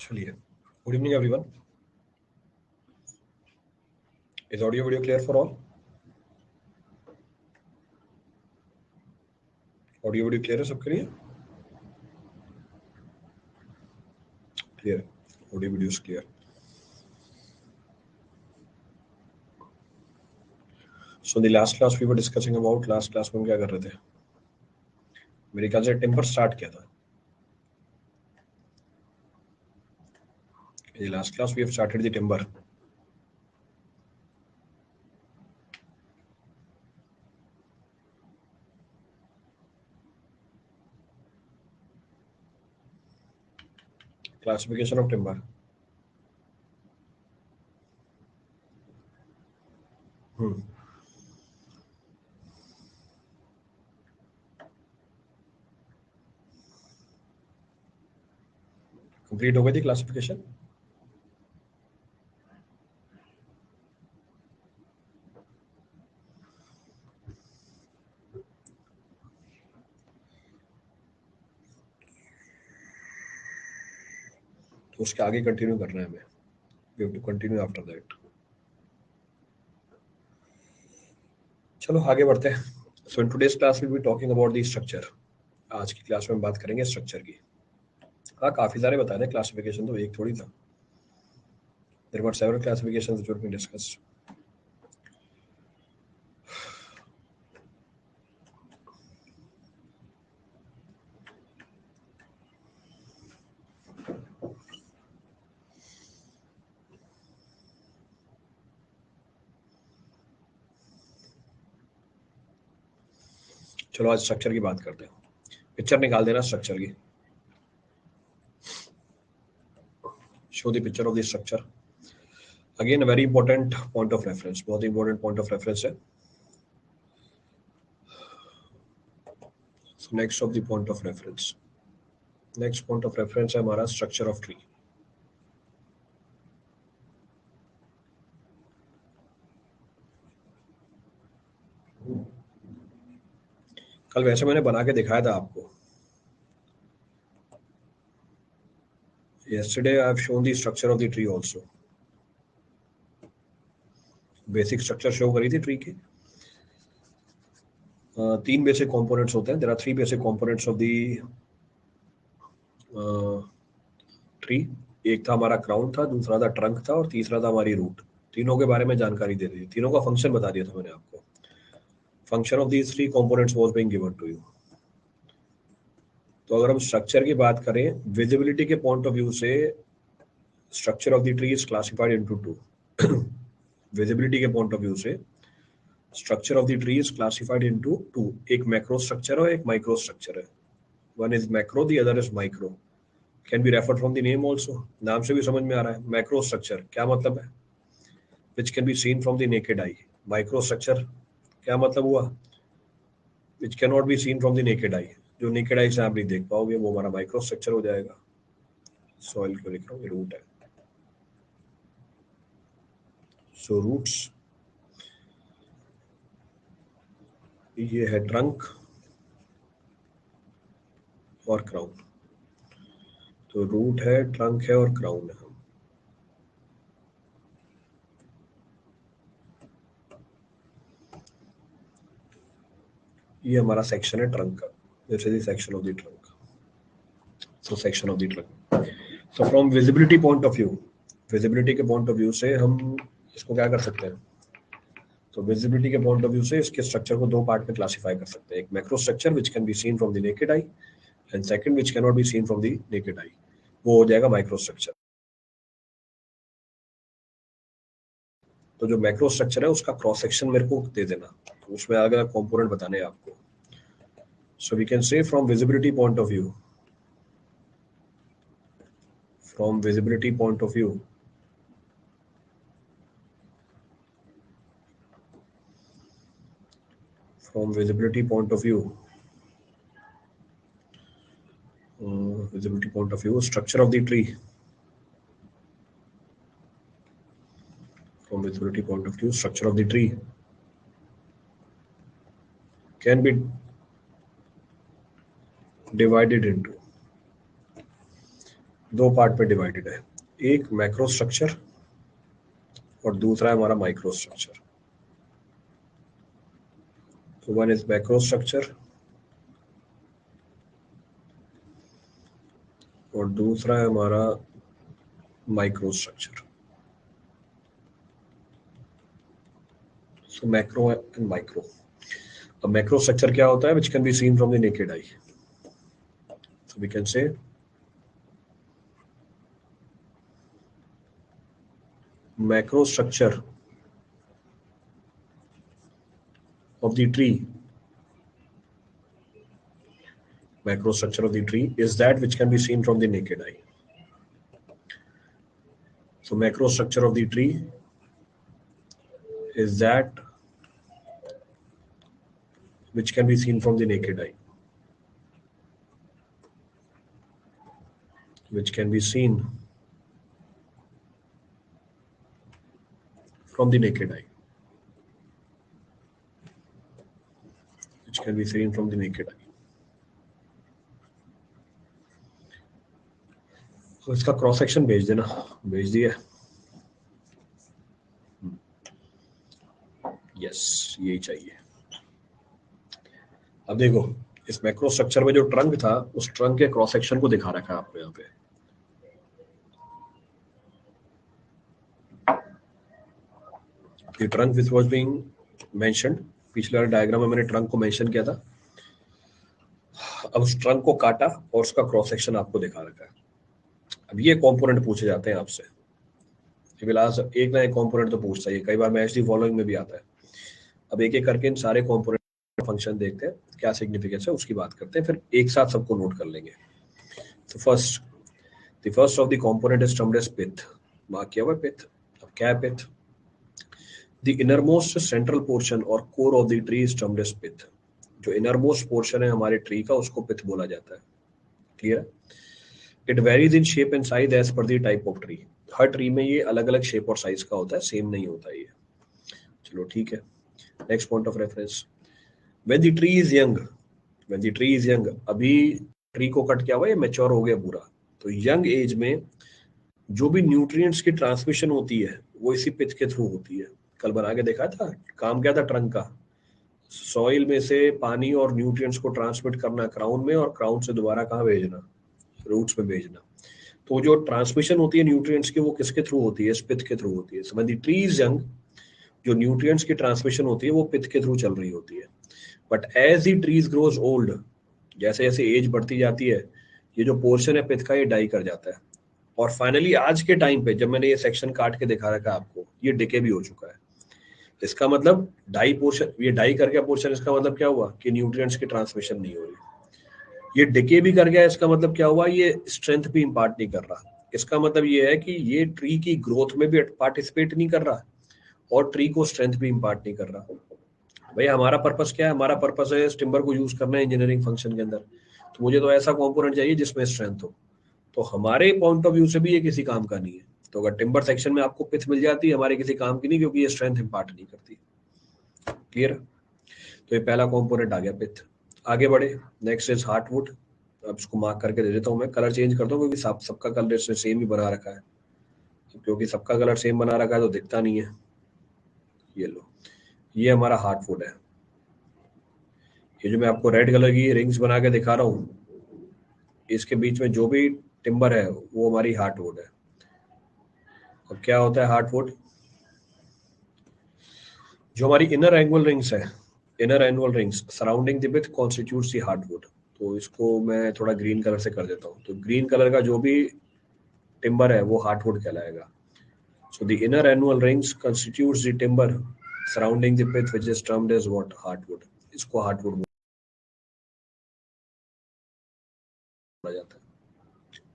चलिए, good evening everyone. Is audio video clear for all? Audio video clear है सबके लिए? क्लियर है, audio video clear. So the last class we were discussing about, last class में हम क्या कर रहे थे? मेरे ख्याल से टेम्पर स्टार्ट किया था. In the last class we have started the timber. Classification of timber. Complete हो गई थी क्लासिफिकेशन. तो उसके आगे कंटिन्यू करना है हमें. We have to continue after that. चलो आगे बढ़ते हैं. So in today's class we'll be talking about the structure. आज की क्लास में बात करेंगे स्ट्रक्चर की. हाँ, काफी सारे बताए थे क्लासिफिकेशन, तो एक थोड़ी था. There were several classifications which were being discussed. चलो आज स्ट्रक्चर की बात करते हैं. पिक्चर निकाल देना स्ट्रक्चर की. Show the picture of the structure. Again very important point of reference, बहुत इंपॉर्टेंट पॉइंट ऑफ रेफरेंस है. So next of the point of reference. Next point of reference है हमारा स्ट्रक्चर ऑफ ट्री. कल वैसे मैंने बना के दिखाया था आपको. Yesterday I have shown the structure of the tree also. Basic structure show करी थी ट्री की. तीन बेसिक कंपोनेंट्स होते हैं. There are three basic components of the tree. एक था हमारा क्राउन था, दूसरा था ट्रंक था, और तीसरा था हमारी रूट. तीनों के बारे में जानकारी दे दी. तीनों का फंक्शन बता दिया था मैंने आपको. Function of these three components was being given to you. तो अगर हम स्ट्रक्चर की बात करें, विजिबिलिटी के पॉइंट ऑफ व्यू से structure of the tree is classified into two. Visibility के पॉइंट ऑफ व्यू से structure of the tree is classified into two. एक मैक्रो स्ट्रक्चर और एक माइक्रो स्ट्रक्चर है. One is macro, the other is micro. Can be referred from the name also. नाम से भी समझ में आ रहा है. मैक्रो स्ट्रक्चर क्या मतलब है? Which can be seen from the naked I. Micro structure क्या मतलब हुआ? Which can not be seen from the naked आई. जो नेकेड आई से आप नहीं देख पाओगे, वो हमारा माइक्रो स्ट्रक्चर हो जाएगा. सॉइल क्यों लिख रहा हूँ, ये रूट है. सो रूट्स, ये है ट्रंक और क्राउन. तो रूट है, ट्रंक है और क्राउन है. ये हमारा सेक्शन है ट्रंक का. This is the section of the trunk. So section of the trunk. So from visibility point of view, visibility के पॉइंट ऑफ व्यू से हम इसको क्या कर सकते हैं? तो विजिबिलिटी के पॉइंट ऑफ व्यू से इसके स्ट्रक्चर को दो पार्ट में क्लासिफाई कर सकते हैं. एक macro structure which can be seen from the naked I, and second which can not be seen from the naked आई. वो हो जाएगा माइक्रो स्ट्रक्चर. तो जो मैक्रो स्ट्रक्चर है उसका क्रॉस सेक्शन मेरे को दे देना. तो उसमें अलग अलग कॉम्पोनेंट बताने हैं आपको. So we can say from visibility point of view, from visibility point of view, from visibility point of view, visibility point of view, structure of the tree. From visibility point of view, structure of the tree can be divided into दो part में divided है, एक macro structure और दूसरा है हमारा micro structure. तो one is macro structure और दूसरा है हमारा micro structure. So macro and micro. अब मैक्रो स्ट्रक्चर क्या होता है? Which can be seen from the naked eye. So we can say macro structure of the tree, macro structure of the tree is that which can be seen from the naked eye. So macro structure of the tree is that which can be seen from the naked eye, which can be seen from the naked eye, which can be seen from the naked eye. तो इसका cross section भेज देना, भेज दिया। Yes, यही चाहिए। अब देखो इस मैक्रो स्ट्रक्चर में जो ट्रंक था उस ट्रंक के क्रॉस सेक्शन को दिखा रखा है आपको यहाँ पे। The trunk which was being mentioned, पिछले वाले डायग्राम में मैंने ट्रंक को मेंशन किया था। अब उस ट्रंक को काटा और उसका क्रॉस सेक्शन आपको दिखा रखा है। अब ये कंपोनेंट पूछे जाते हैं आपसे, एक ना एक कंपोनेंट तो पूछता है, कई बार मैच दी फॉलोइंग में भी आता है। अब एक एक करके इन सारे कंपोनेंट फंक्शन देखते हैं, क्या सिग्निफिकेंस है उसकी बात करते हैं, फिर एक साथ सबको नोट कर लेंगे। तो first of the component is termed as pith, mark किया हुआ पिथ। अब क्या है pith? The innermost central portion और core of the tree is termed as pith. जो इनरमोस्ट पोर्शन है हमारे ट्री का उसको पिथ बोला जाता है। Clear? It varies in shape and size as per the type of tree. हर ट्री में ये अलग अलग शेप और साइज का होता है, सेम नहीं होता ये। चलो ठीक है, next point of reference, when the tree is young, when the tree is young, अभी ट्री को कट किया हुआ है, मैच्योर हो गया पूरा। तो यंग एज में जो भी न्यूट्रिएंट्स की ट्रांसमिशन होती है वो इसी पिथ के थ्रू होती है। कल बना के देखा था, काम क्या था ट्रंक का? सॉइल में से पानी और न्यूट्रिएंट्स को ट्रांसमिट करना क्राउन में, और क्राउन से दोबारा कहाँ भेजना? रूट्स में भेजना। तो जो ट्रांसमिशन होती है न्यूट्रिएंट्स की वो किसके थ्रू होती है? इस पिथ के थ्रू होती है। So when the tree is young, जो न्यूट्रिएंट्स की ट्रांसमिशन होती है वो पिथ के थ्रू चल रही होती है। But as the trees grows old, जैसे जैसे एज बढ़ती जाती है ये जो पोर्शन है पिथ का ये डाई कर जाता है। और फाइनली आज के टाइम पे जब मैंने ये सेक्शन काट के दिखा रखा आपको, ये डिके भी हो चुका है। इसका मतलब डाई पोर्शन, ये डाई कर गया पोर्शन, इसका मतलब क्या हुआ कि न्यूट्रिएंट्स की ट्रांसमिशन नहीं हो रही। ये डिके भी कर गया, इसका मतलब क्या हुआ? ये स्ट्रेंथ भी इंपार्ट नहीं कर रहा। इसका मतलब ये है कि ये ट्री की ग्रोथ में भी पार्टिसिपेट नहीं कर रहा और ट्री को स्ट्रेंथ भी इंपार्ट नहीं कर रहा। भाई हमारा पर्पस क्या है? हमारा पर्पस है इस टिम्बर को यूज करना है इंजीनियरिंग फंक्शन के अंदर। तो मुझे तो ऐसा कंपोनेंट चाहिए जिसमें स्ट्रेंथ हो। तो हमारे पॉइंट ऑफ व्यू से भी ये किसी काम का नहीं है। तो अगर टिम्बर सेक्शन में आपको पिथ मिल जाती है, हमारे किसी काम की नहीं, क्योंकि ये स्ट्रेंथ इंपार्ट नहीं करती। क्लियर? तो ये पहला कंपोनेंट आ गया पिथ। आगे बढ़े, नेक्स्ट इज हार्टवुड। अब इसको मार्क करके दे देता हूँ मैं, कलर चेंज करता हूँ क्योंकि सबका कलर इसने सेम ही बना रखा है। क्योंकि सबका कलर सेम बना रखा है तो दिखता नहीं है। ये लो, ये हमारा हार्टवुड है। ये जो मैं आपको रेड कलर की रिंग्स बना के दिखा रहा हूँ, इसके बीच में जो भी टिम्बर है वो हमारी हार्टवुड है। अब क्या होता है हार्टवुड? जो हमारी इनर एंगुअल रिंग्स है, inner annual rings surrounding the pith constitutes the heartwood. तो इसको मैं थोड़ा ग्रीन कलर से कर देता हूँ। तो ग्रीन कलर का जो भी टिम्बर है वो हार्टवुड कहलाएगा। So the inner annual rings constitutes the timber surrounding the pith which is termed as what? Heartwood. इसको हार्टवुड बोला जाता है।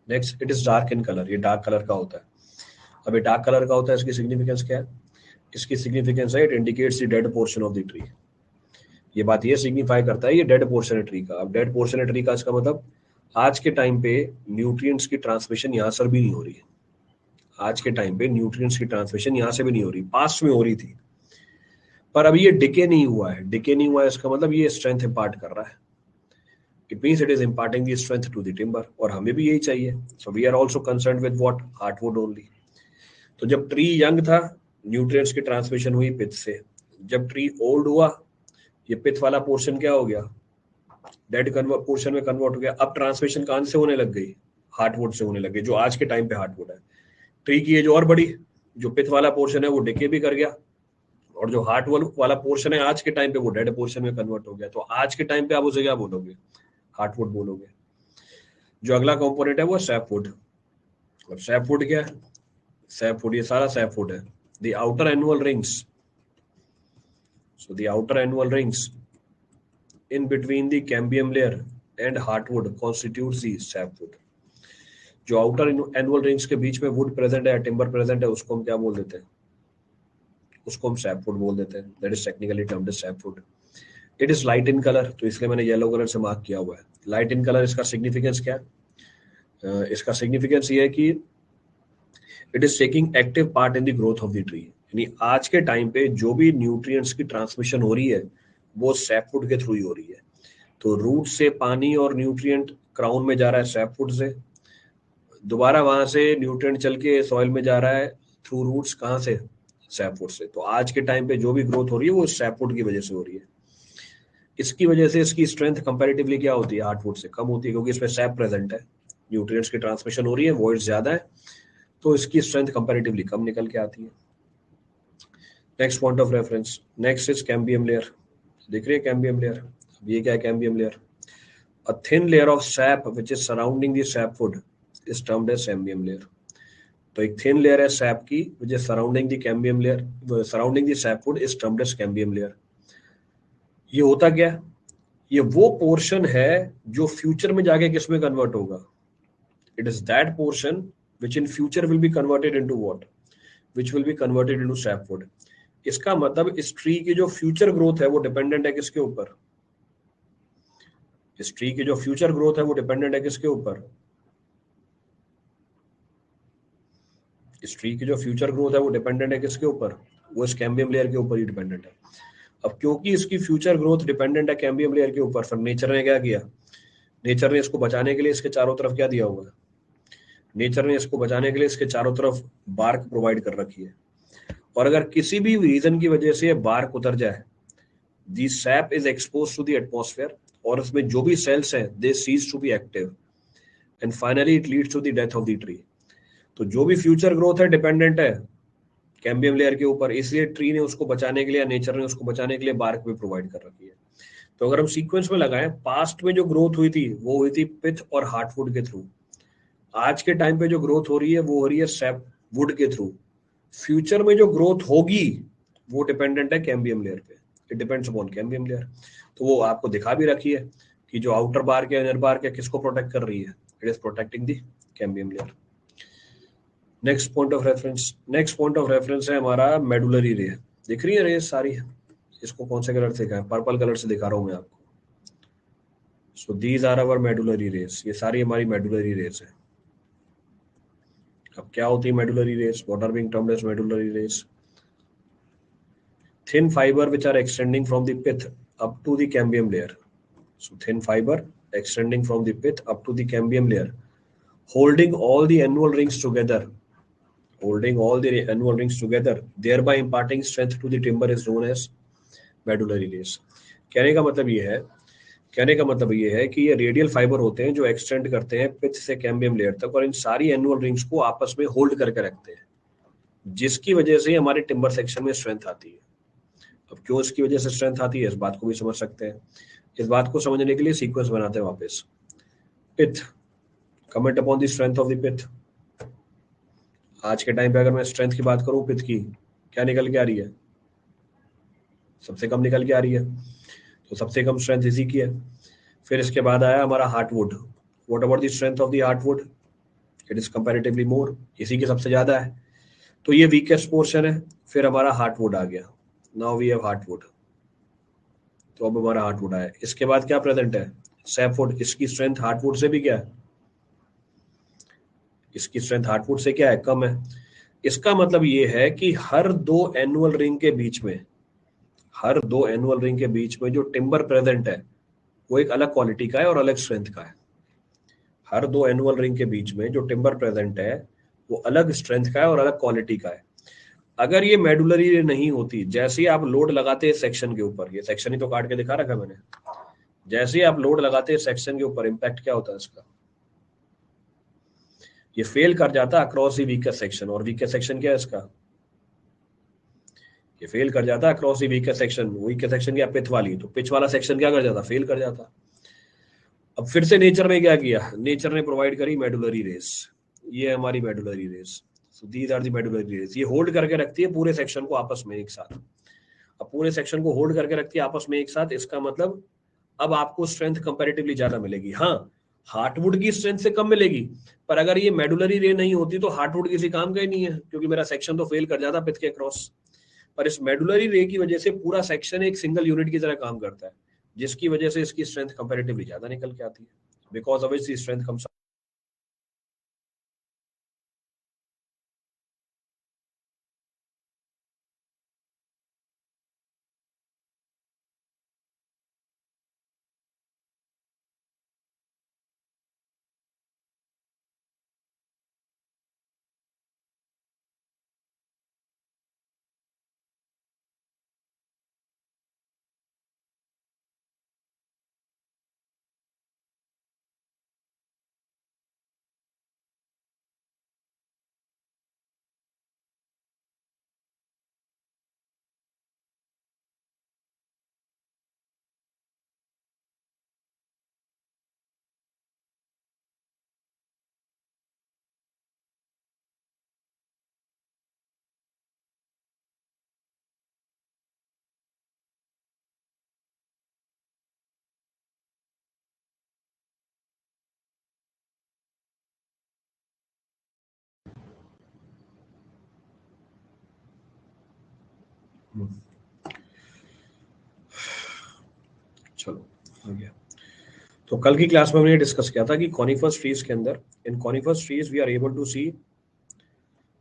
Next, it is dark in colour. ये डार्क कलर का होता है। अब ये डार्क कलर का होता है, इसकी सिग्निफिकेंस क्या है? इसकी सिग्निफिकेंस है it indicates the dead portion of the tree. ये बात ये सिग्निफाई करता है ये डेड पोर्शन है ट्री का। अब डेड पोर्शन है ट्री का, इसका मतलब आज के टाइम पे न्यूट्रिएंट्स की ट्रांसमिशन यहाँ से भी नहीं हो रही है। आज के टाइम पे न्यूट्रिएंट्स की ट्रांसमिशन यहाँ से भी नहीं हो रही, पास्ट में हो रही थी, पर अभी ये डिके नहीं हुआ है। डिके नहीं हुआ है इसका मतलब ये स्ट्रेंथ इंपार्ट कर रहा है। It means it is imparting the strength to the timber, और हमें भी यही चाहिए. So we are also concern with what, heartwood only. तो जब ट्री यंग था, न्यूट्रिएंट्स की ट्रांसमिशन हुई पिथ से. जब ट्री ओल्ड हुआ, ये पिथ वाला पोर्शन क्या हो गया, डेड पोर्शन में कन्वर्ट हो गया. अब ट्रांसमिशन कहां से होने लग गई, हार्टवुड से होने लग गई, जो आज के टाइम पे हार्टवुड है. ट्री की एज और बढ़ी, जो पिथ वाला पोर्शन है वो डिके भी कर गया, और जो हार्ट वाला पोर्शन है आज के टाइम पे वो डेड पोर्शन में कन्वर्ट हो गया. तो आज के टाइम पे आप उसे क्या बोलोगे, हार्टवुड बोलोगे. जो अगला कंपोनेंट है वो सैपवुड. अब सैपवुड क्या है, सैपवुड ये सारा सैपवुड है. The outer annual rings, so the outer annual rings in between the cambium layer and heartwood constitutes the sapwood. जो आउटर एनुअल रिंग्स के बीच में वुड प्रेजेंट है, टिम्बर प्रेजेंट है, उसको हम क्या बोल देते हैं, उसको हम सैपवुड बोल देते हैं. That is technically termed as sapwood. It is light in colour, तो इसलिए मैंने येलो कलर से मार्क किया हुआ है. लाइट इन कलर, इसका सिग्निफिकेंस क्या है, इसका सिग्निफिकेंस ये है कि it is taking active part in the growth of the tree. यानी आज के टाइम पे जो भी न्यूट्रिएंट्स की ट्रांसमिशन हो रही है वो सैपवुड के थ्रू ही हो रही है. तो रूट से पानी और न्यूट्रिएंट क्राउन में जा रहा है सैपवुड से, दोबारा वहां से न्यूट्रिएंट चल के सॉइल में जा रहा है थ्रू रूट्स, कहां से, सैपवुड से. तो आज के टाइम पे जो भी ग्रोथ हो रही है वो सैपवुड की वजह से हो रही है. इसकी वजह से इसकी स्ट्रेंथ कंपैरेटिवली क्या होती है, हार्टवुड से कम होती है, क्योंकि इसमें सैप प्रेजेंट है, न्यूट्रिएंट्स की ट्रांसमिशन हो रही है, वॉइड्स ज्यादा है, तो इसकी स्ट्रेंथ कंपैरेटिवली कम निकल के आती है. Next point of reference, next is cambium layer. दिख रही है कैम्बियम लेयर. ये क्या है cambium layer, a thin layer of sap which is surrounding the sapwood is termed as cambium layer. तो एक thin layer है sap की which is surrounding the cambium layer, surrounding the sapwood is termed as cambium layer. ये होता क्या, ये वो portion है जो फ्यूचर में जाके किस में कन्वर्ट होगा. It is that portion which in future will be converted into what, which will be converted into sapwood. इसका मतलब इस ट्री की जो फ्यूचर ग्रोथ है वो डिपेंडेंट है किसके ऊपर, इस ट्री की जो फ्यूचर ग्रोथ है वो डिपेंडेंट है किसके ऊपर, इस ट्री की जो फ्यूचर ग्रोथ है वो डिपेंडेंट है किसके ऊपर, वो इस कैम्बियम लेयर के ऊपर ही डिपेंडेंट है. अब क्योंकि इसकी फ्यूचर ग्रोथ डिपेंडेंट है कैम्बियम लेयर के ऊपर, फिर नेचर ने क्या किया, नेचर ने इसको बचाने के लिए इसके चारों तरफ क्या दिया हुआ है, नेचर ने इसको बचाने के लिए इसके चारों तरफ बार्क प्रोवाइड कर रखी है. और अगर किसी भी रीजन की वजह से बार्क उतर जाए, the sap is expose to the atmosphere, और इसमें जो भी सेल्स हैं they cease to be active, and finally it leads to the death of the tree. तो जो भी फ्यूचर ग्रोथ है डिपेंडेंट है कैम्बियम लेयर के ऊपर, इसलिए ट्री ने उसको बचाने के लिए, नेचर ने उसको बचाने के लिए बार्क भी प्रोवाइड कर रखी है. तो अगर हम सीक्वेंस में लगाएं, पास्ट में जो ग्रोथ हुई थी वो हुई थी पिथ और हार्टवुड के थ्रू. आज के टाइम पे जो ग्रोथ हो रही है वो हो रही है सैप वुड के थ्रू. फ्यूचर में जो ग्रोथ होगी वो डिपेंडेंट है कैम्बियम लेयर पे, it depends upon cambium layer. तो वो आपको दिखा भी रखी है कि जो आउटर बार्क है, इनर बार्क है, किसको प्रोटेक्ट कर रही है, it is protecting the cambium layer. Next point of reference, next point of reference है हमारा मेडुलरी रे. दिख रही है रेस सारी, इसको कौन से कलर से दिखा है, पर्पल कलर से दिखा रहा हूं मैं आपको. So these are our medullary rays, ये सारी हमारी मेडुलरी रेस है. अब क्या होती है medullary rays, what are being termed as medullary rays, thin fiber which are extending from the pith up to the cambium layer. So thin fiber extending from the pith up to the cambium layer, holding all the annual rings together, holding all the annual rings together, thereby imparting strength to the timber is known as medullary race. कहने का मतलब ये है, कहने का मतलब ये है कि ये रेडियल फाइबर होते हैं जो एक्सटेंड करते हैं पिथ से कैम्बियम लेयर तक, और इन सारी एनुअल रिंग्स को आपस में होल्ड करके रखते हैं, जिसकी वजह से हमारे टिम्बर सेक्शन में स्ट्रेंथ आती है. अब क्यों इसकी वजह से स्ट्रेंथ आती है, इस बात को भी समझ सकते हैं. इस बात को समझने के लिए सीक्वेंस बनाते हैं वापस. Pith, comment upon the strength of the pith. आज के टाइम पे अगर मैं स्ट्रेंथ की बात करूं पिथ की, क्या निकल के आ रही है, सबसे कम निकल के आ रही है. तो सबसे कम स्ट्रेंथ इसी की है. फिर इसके बाद आया हमारा heartwood. What about the strength of the heartwood, it is comparatively more, इसी की सबसे ज्यादा है. तो ये वीकेस्ट पोर्शन है. फिर हमारा हार्टवुड आ गया, नाउ वी हैव हार्टवुड. तो अब हमारा हार्टवुड आया. इसके बाद क्या प्रेजेंट है, सैपवुड. इसकी स्ट्रेंथ हार्टवुड से भी क्या है, इसकी स्ट्रेंथ हार्टवुड से क्या है, कम है. इसका मतलब ये है कि हर दो एनुअल रिंग के बीच में, हर दो एनुअल रिंग के बीच में जो टिम्बर प्रेजेंट है वो एक अलग क्वालिटी का है और अलग स्ट्रेंथ का है। हर दो एनुअल रिंग के बीच में जो टिम्बर प्रेजेंट है वो अलग स्ट्रेंथ का है और अलग क्वालिटी का है। अगर ये मेडुलरी रे नहीं होती, जैसे ही आप लोड लगाते हैं सेक्शन के ऊपर, ये सेक्शन ही तो काट के दिखा रखा मैंने, जैसे ही आप लोड लगाते हैं सेक्शन के ऊपर, इम्पैक्ट क्या होता है इसका, ये फेल कर जाता है अक्रॉस दी वीकेस्ट सेक्शन। और वीकेस्ट सेक्शन क्या है इसका, ये फेल कर जाता है across the weakest section. Weakest section क्या, पिच वाली, तो पिच वाला सेक्शन क्या कर जाता, फेल कर जाता। अब फिर से नेचर ने क्या किया, नेचर ने प्रोवाइड करी मेडुलरी रेस। ये हमारी medullary rays, so these are the medullary rays. ये होल्ड करके रखती है पूरे सेक्शन को आपस में एक साथ। अब पूरे सेक्शन को होल्ड करके रखती है आपस में एक साथ, इसका मतलब अब आपको स्ट्रेंथ कंपैरेटिवली ज्यादा मिलेगी। हाँ, हार्टवुड की स्ट्रेंथ से कम मिलेगी, पर अगर ये मेडुलरी रे नहीं होती तो हार्टवुड किसी काम का ही नहीं है, क्योंकि मेरा सेक्शन तो फेल कर जाता पिच के क्रॉस। पर इस मेडुलरी रे की वजह से पूरा सेक्शन एक सिंगल यूनिट की तरह काम करता है, जिसकी वजह से इसकी स्ट्रेंथ कंपैरेटिवली ज्यादा निकल के आती है, because of which the strength comes. चलो आ गया। तो कल की क्लास में हमने डिस्कस किया था कि कॉनिफरस ट्रीज के अंदर, in coniferous trees we are able to see,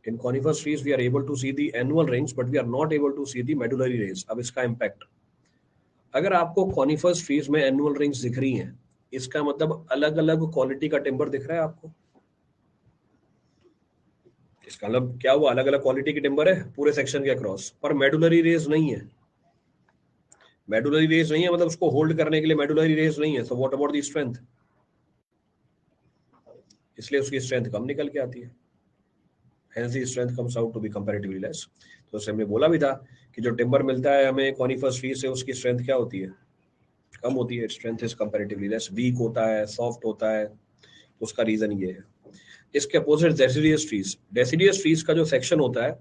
in coniferous trees we are able to see the annual rings but we are not able to see the medullary rays। अब इसका impact, अगर आपको coniferous trees में annual rings दिख रही हैं, इसका मतलब अलग अलग क्वालिटी का टिम्बर दिख रहा है आपको। इसका मतलब क्या हुआ, अलग अलग क्वालिटी की टिम्बर है पूरे सेक्शन के अक्रॉस, पर मेडुलरी रेज नहीं है। मेडुलरी रेज नहीं है मतलब उसको होल्ड करने के लिए मेडुलरी रेज नहीं है, तो व्हाट अबाउट द स्ट्रेंथ, इसलिए उसकी स्ट्रेंथ कम निकल के आती है, hence the strength comes out to be comparatively less। तो उससे हमने बोला भी था कि जो टिम्बर मिलता है हमें कॉनिफरस ट्री से, उसकी स्ट्रेंथ क्या होती है, कम होती है, strength is comparatively less, weak होता है, सॉफ्ट होता है, उसका रीजन ये है। इसके opposite deciduous trees, deciduous trees का जो सेक्शन होता है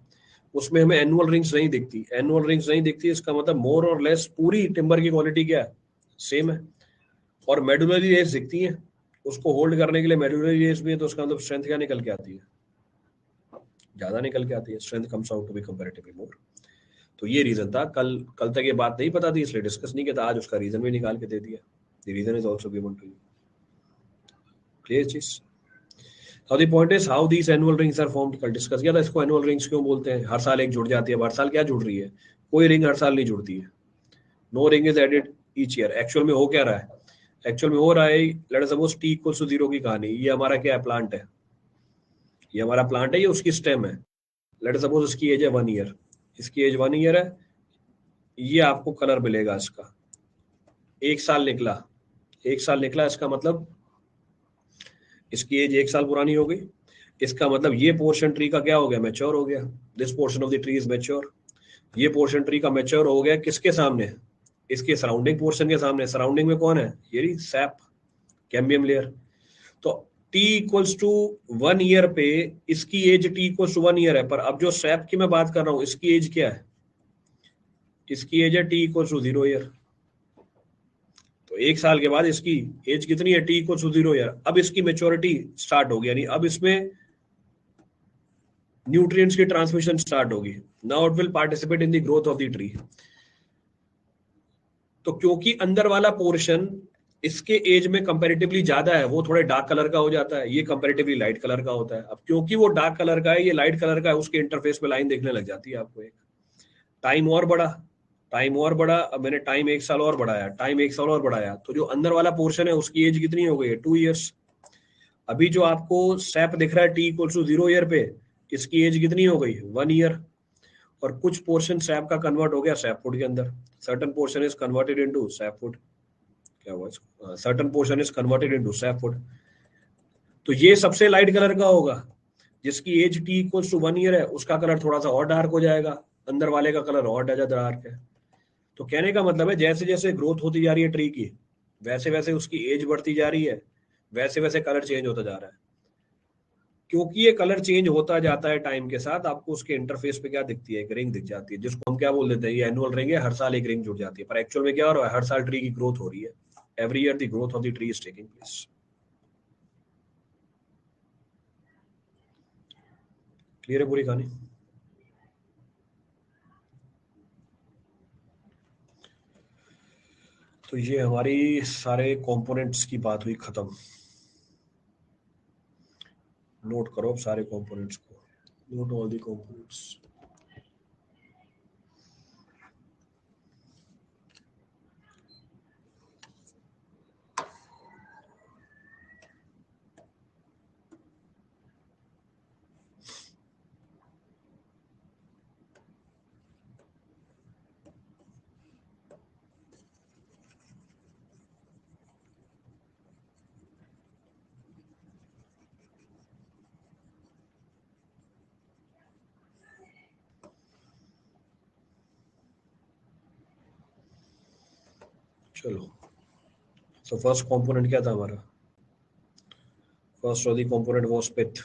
उसमें हमें एनुअल रिंग्स नहीं दिखती। एनुअल रिंग्स नहीं दिखती इसका मतलब मोर और लेस पूरी टिम्बर की क्वालिटी क्या है, सेम है। और मेडुलरी रेस दिखती है, उसको होल्ड करने के लिए मेडुलरी रेस भी है, तो उसका मतलब स्ट्रेंथ क्या निकल के आती है, ज्यादा निकल के आती है, strength comes out to be comparatively more. तो ये रीजन था। कल तक ये बात नहीं पता थी इसलिए डिस्कस नहीं किया था, आज उसका रीजन भी निकाल के दे दिया। The reason is also given to you. Clear चीज। Now the point is how these annual rings are formed। कल डिस्कस किया था इसको, एनुअल रिंग्स क्यों बोलते हैं, हर साल एक जुड़ जाती है। हर साल क्या जुड़ रही है, कोई रिंग हर साल नहीं जुड़ती है। No ring is added each year. Actual में हो क्या रहा है, एक्चुअल में हो रहा है, let us suppose T equals to 0 की कहानी। ये हमारा क्या है, प्लांट है, ये हमारा प्लांट है, ये उसकी स्टेम है। लेट अस सपोज इसकी एज है 1 ईयर, इसकी एज 1 ईयर है। ये आपको कलर मिलेगा इसका, 1 साल निकला, 1 साल निकला, इसका मतलब इसकी एज 1 साल पुरानी हो गई। इसका मतलब ये पोर्शन ट्री का क्या हो गया, मैच्योर हो गया। This portion of the tree is mature. ये पोर्शन ट्री का मैच्योर हो गया किसके सामने, इसके सराउंडिंग पोर्शन के सामने। सराउंडिंग में कौन है, ये सैप, कैम्बियम लेयर। तो t इक्वल्स टू 1 ईयर पे इसकी age t equals to 1 year है, पर अब जो सैप की मैं बात कर रहा हूं इसकी एज क्या है, इसकी एज है t इक्वल्स टू 0 ईयर। तो 1 साल के बाद इसकी एज कितनी है, t इक्वल्स टू 0 ईयर। अब इसकी मेच्योरिटी स्टार्ट होगी, यानी अब इसमें न्यूट्रिएंट्स की ट्रांसमिशन स्टार्ट होगी। Now it will participate in the growth of the tree. तो क्योंकि अंदर वाला पोर्शन इसके एज में कंपैरेटिवली ज्यादा है, वो थोड़े डार्क कलर का हो जाता है, ये कंपैरेटिवली लाइट कलर का होता है। अब क्योंकि वो डार्क कलर का है, ये लाइट कलर का है, उसके इंटरफेस में लाइन देखने लग जाती है आपको एक। टाइम और बढ़ा, टाइम और बढ़ा, अब मैंने टाइम 1 साल और बढ़ाया, टाइम 1 साल और बढ़ाया, तो जो अंदर वाला पोर्शन है उसकी एज कितनी हो गई है? 2 ईयर्स। अभी जो आपको सैप दिख रहा है टी इक्वल टू 0 ईयर पे, इसकी एज कितनी हो गई? 1 ईयर। और कुछ पोर्शन सैप का कन्वर्ट हो गया सैपवुड के अंदर, certain portion is converted into sapwood, क्या हुआ इसको, certain portion is converted into sapwood. तो ये सबसे लाइट कलर का होगा, जिसकी age T equal to 1 year है, उसका कलर थोड़ा सा और डार्क हो जाएगा, अंदर वाले का कलर और ज्यादा डार्क है। तो कहने का मतलब है जैसे जैसे ग्रोथ होती जा रही है ट्री की, वैसे वैसे उसकी एज बढ़ती जा रही है, वैसे वैसे कलर चेंज होता जा रहा है। क्योंकि ये कलर चेंज होता जाता है टाइम के साथ, आपको उसके इंटरफेस पे क्या दिखती है? एक रिंग दिख जाती है, जिसको हम क्या बोल देते हैं, ये एनुअल रिंग है, हर साल एक रिंग जुड़ जाती है। पर एक्चुअल में क्या हो रहा है? हर साल ट्री की ग्रोथ हो रही है, every year the growth of the tree is taking place. Clear है पूरी कहानी? तो ये हमारी सारे कंपोनेंट्स की बात हुई खत्म। नोट करो अब सारे कंपोनेंट्स को, नोट ऑल द कंपोनेंट्स। चलो, तो फर्स्ट कंपोनेंट क्या था हमारा? First of the component was pith.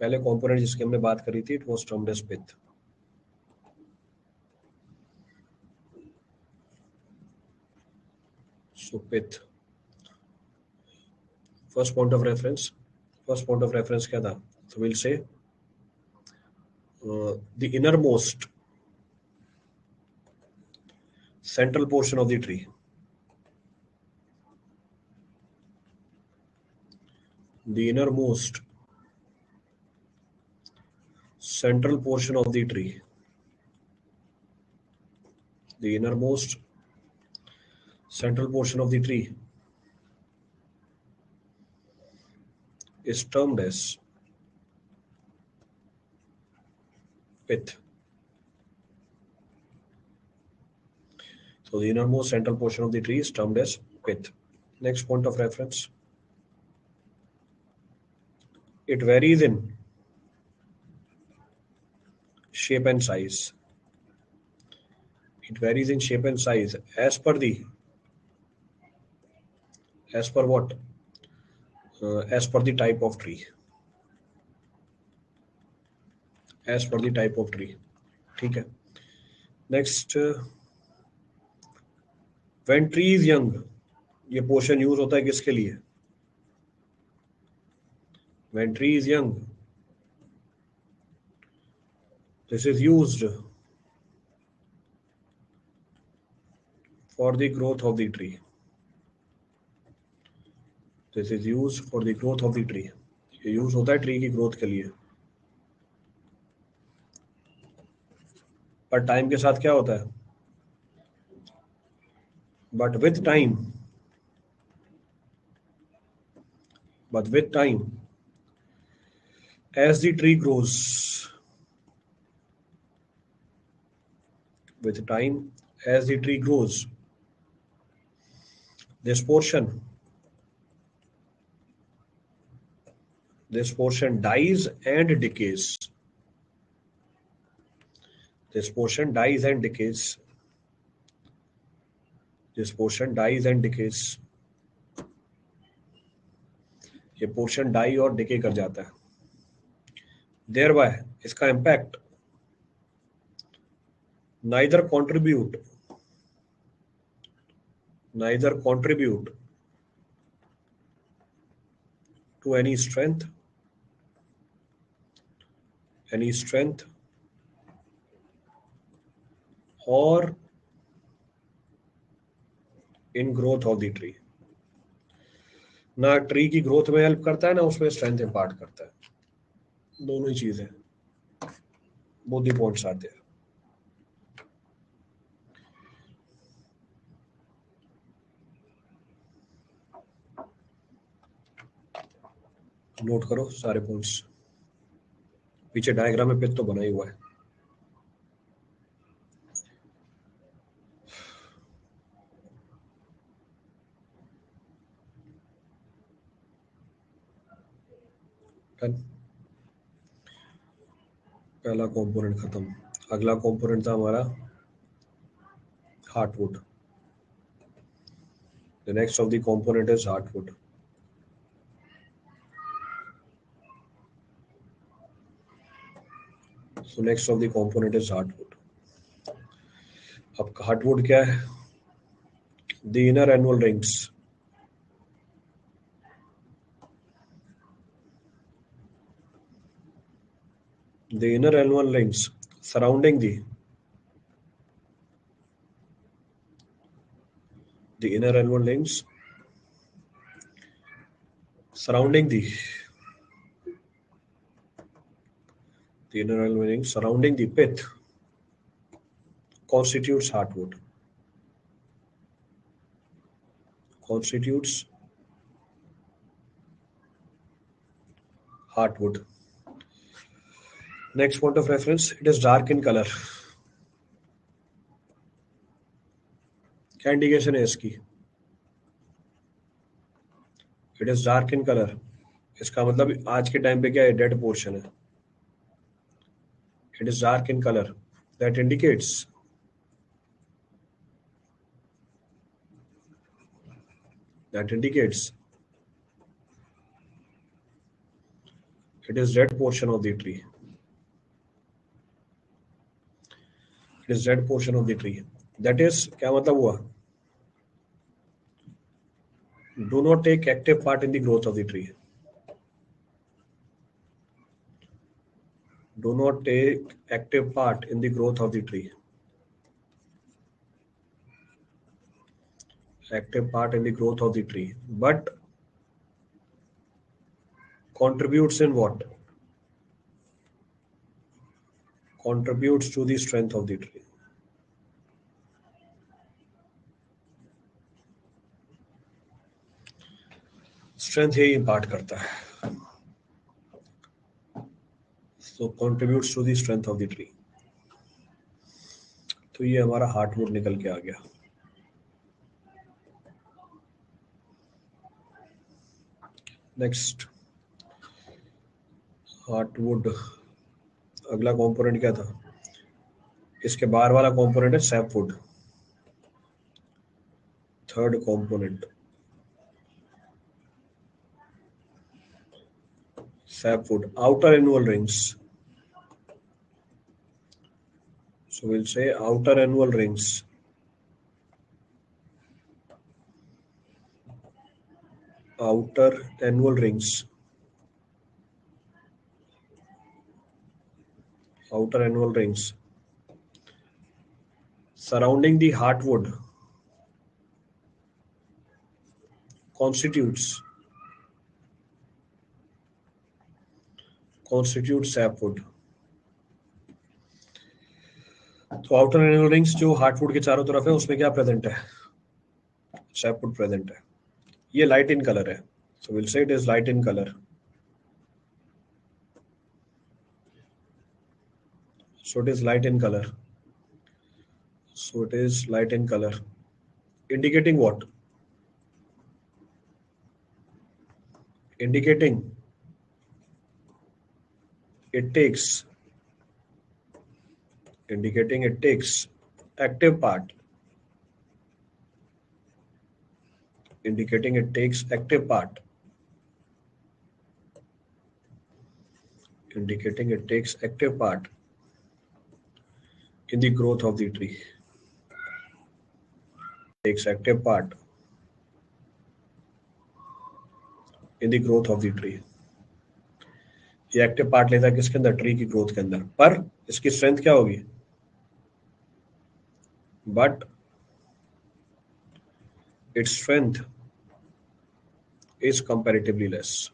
पहले कंपोनेंट जिसकी हमने बात करी थी, it was termed as pith. So pith, first point of reference, first point of reference क्या था? so we'll say the innermost central portion of the tree, the innermost central portion of the tree, the innermost central portion of the tree is termed as pith. So the innermost central portion of the tree is termed as pith. Next point of reference, it varies in shape and size. It varies in shape and size as per what? As per the type of tree. As per the type of tree. ठीक है. Next, when tree is young, ये portion use होता है किसके लिए? When tree is young, this is used for the growth of the tree. This is used for the growth of the tree. ये use होता है ट्री की growth के लिए। पर टाइम के साथ क्या होता है? But with time, as the tree grows, with time, as the tree grows, this portion dies and decays. This portion dies and decays. This portion dies and decays. ये पोर्शन डाई और decay कर जाता है। Thereby, इसका impact neither contribute to any strength or in growth of the tree. ना tree की growth में help करता है, ना उसमें स्ट्रेंथ इंपार्ट करता है, दोनों ही चीजें। बोथ द पॉइंट्स आते हैं। नोट करो सारे पॉइंट्स, पीछे डायग्राम में पिक तो बना ही हुआ है। डन, पहला कंपोनेंट खत्म। अगला कंपोनेंट था हमारा heartwood. The next of the component is heartwood. So next of the component is hardwood. अब hardwood क्या है? The inner annual rings. The inner annual rings surrounding the inner annual rings surrounding the inner annual rings surrounding the pith constitutes hardwood. Constitutes hardwood. Next point of reference, it is dark in color. क्या indication है इसकी? It is dark in colour. इसका मतलब आज के time पे क्या है? डेड पोर्शन है। It is dark in colour, that indicates it is dead portion of the tree. It is dead portion of the tree. That is क्या मतलब हुआ? Do not take active part in the growth of the tree. Do not take active part in the growth of the tree. Active part in the growth of the tree, but contributes in what? Contributes to the strength of the tree. Strength he impart करता है. So contributes to the strength of the tree. तो ये हमारा heartwood निकल के आ गया. Next heartwood. अगला component क्या था? इसके बाहर वाला कंपोनेंट है sapwood. Third component sapwood, outer annual rings. So we'll say outer annual rings. Outer annual rings. Outer annual rings surrounding the heartwood constitutes sapwood. तो आउटर एनुअल रिंग्स जो heartwood के चारों तरफ है उसमें क्या प्रेजेंट है? सैपवुड प्रेजेंट है. ये लाइट इन कलर है. So will say it is light in colour. So it is light in color. So it is light in color. Indicating what? Indicating it takes active part. Indicating it takes active part. Indicating it takes active part in the growth of the tree. Takes active part in the growth of the tree. ये active part लेता है किसके अंदर? Tree की growth के अंदर. पर इसकी स्ट्रेंथ क्या होगी? But its strength is comparatively less.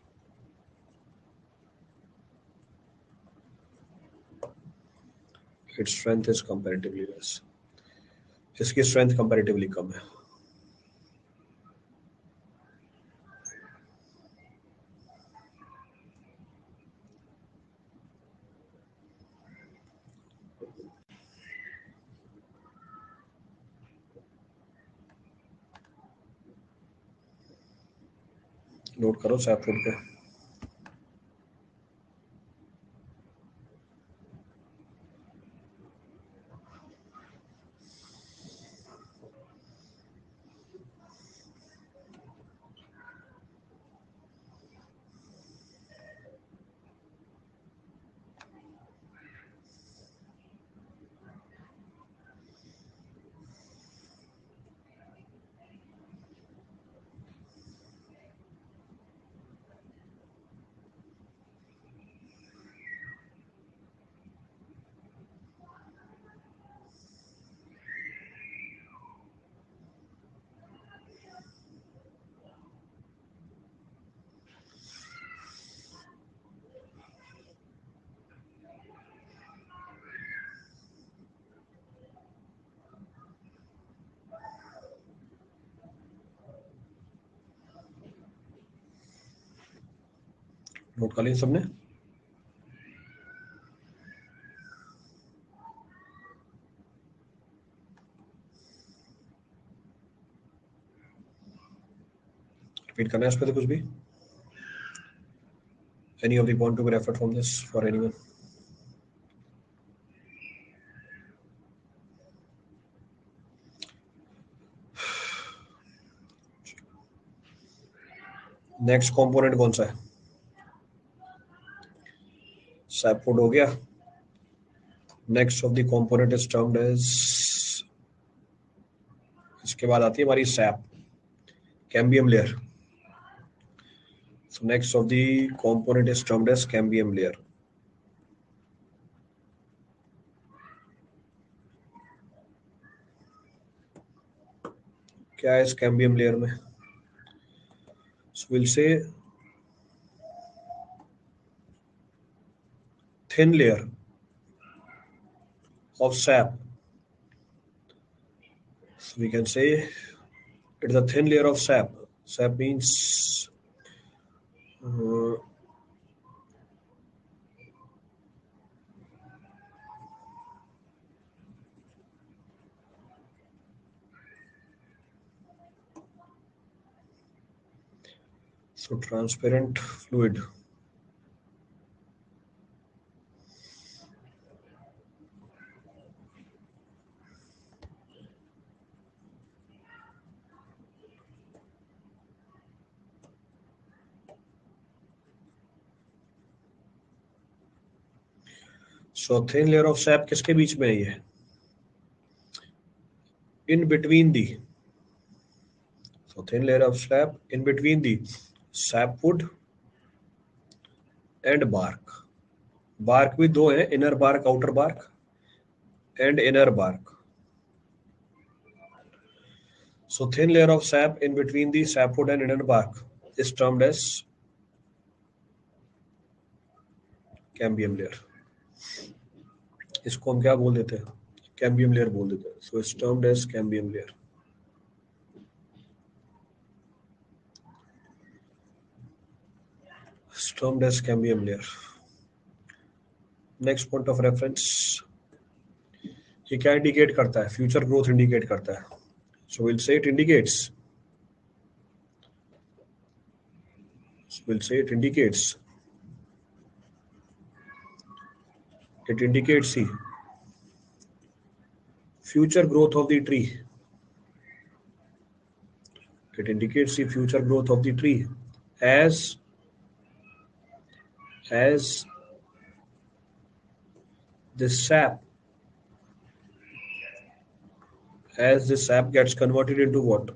Its strength is comparatively less. इसकी स्ट्रेंथ कंपैरेटिवली कम है. नोट करो सैपवुड को। नोट कर लिया सबने? रिपीट करना है इस पे तो कुछ भी? Any of the point to be referred from this for anyone? Next component कौन सा है? सैपवुड हो गया। Next of the component is termed as, इसके बाद आती है हमारी sap, cambium layer. So next of the component is termed as cambium layer. क्या है इस कैम्बियम लेयर में? So we'll say thin layer of sap. So we can say it is a thin layer of sap. Sap means so transparent fluid. So thin layer of sap किसके बीच में है ये? In between the, so thin layer of sap in between the sapwood and bark. Bark भी दो है, inner bark, outer bark and inner bark. So thin layer of sap in between the sapwood and inner bark is termed as cambium layer. इसको हम क्या बोल देते हैं? Cambium layer बोल देते हैं। So it's termed as cambium layer. Termed as cambium layer. Next point of reference, ये क्या इंडिकेट करता है? फ्यूचर ग्रोथ इंडिकेट करता है। So will say it indicates, will say it indicates, it indicates the future growth of the tree. It indicates the future growth of the tree as the sap, as the sap gets converted into what?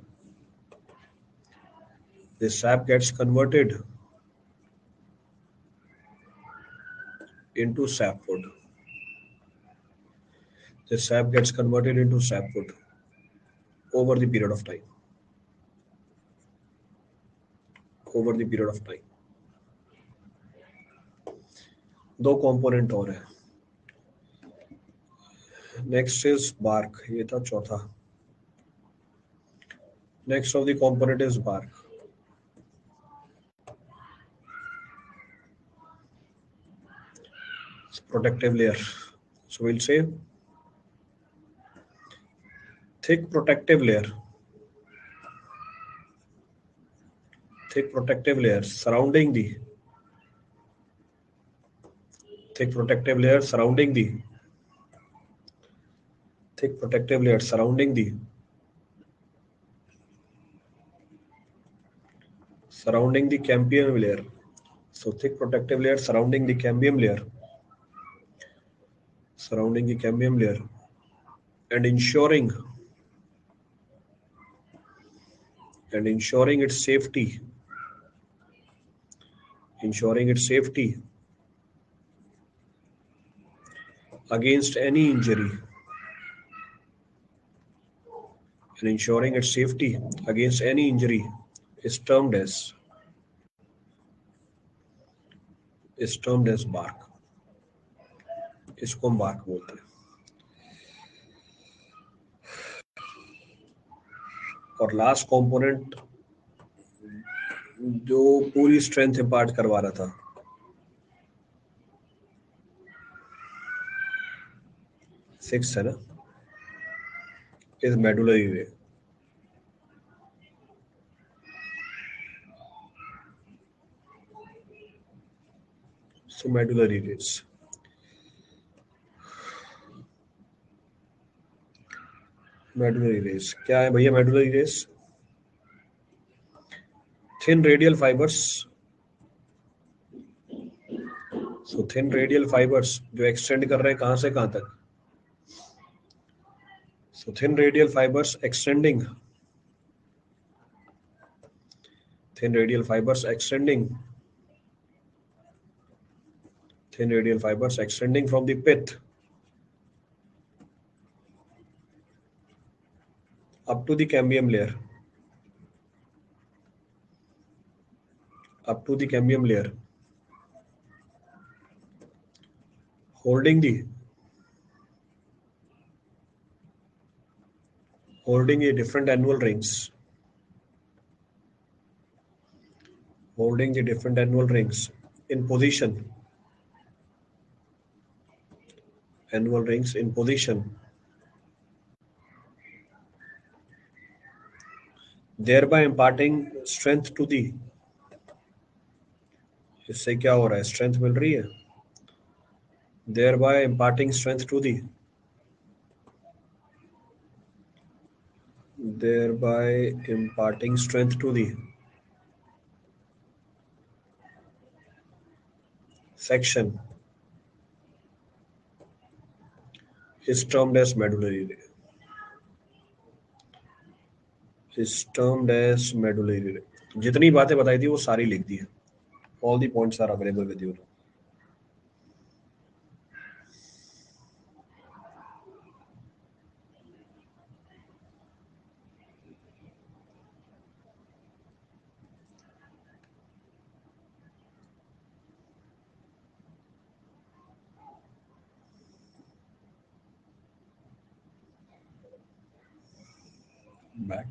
The sap gets converted into sapwood. The sap gets converted into sapwood over the period of time. Over the period of time. दो component और है। Next is bark, ये था चौथा। Next of the component is bark. Protective layer. So we'll say thick protective layer thick protective layer surrounding the thick protective layer surrounding the thick protective layer surrounding the cambium layer. So thick protective layer surrounding the cambium layer and ensuring its safety against any injury is termed as bark. इसको हम bark बोलते हैं. और last component जो पूरी strength impart करवा रहा था, सिक्स है ना, इज मेडुलरी रे. सो मेडुलरी रेस, क्या है भैया medullary race? Thin radial fibres. So thin radial fibres जो एक्सटेंड कर रहे हैं कहां से कहां तक? So thin radial fibers extending from the pith up to the cambium layer, holding the different annual rings, in position, thereby imparting strength to the. इससे क्या हो रहा है? स्ट्रेंथ मिल रही है. thereby imparting strength to the section is termed as medullary ray. जितनी बातें बताई थी वो सारी लिख दी है. All the points are available with you. Back.